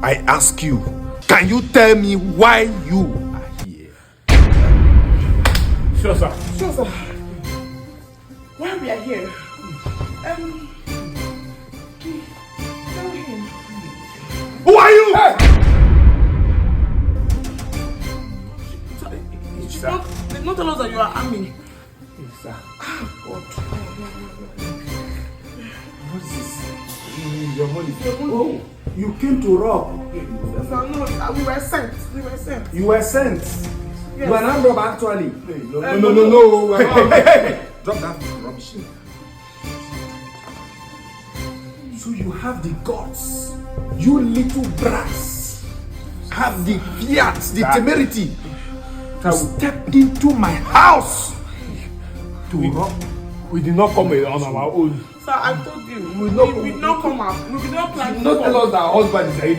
I ask you, can you tell me why you are here? Sure, sir. Sure, sir. Why we are here? Tell him. Who are you? Hey! Did not tell us that you are army. Yes, sir. God. What is this? Your money. Oh, you came to rob. No, we were sent. We were sent. You were sent. Yes. You are an armed robber, actually. No. Hey. Drop that rubbish. So you have the guts, you little brats, Have the fiat, the temerity to That step into my house to rob. we did not come on our own. Sir, I told you. We We did not come out. We did not plan You not tell us that our husband is a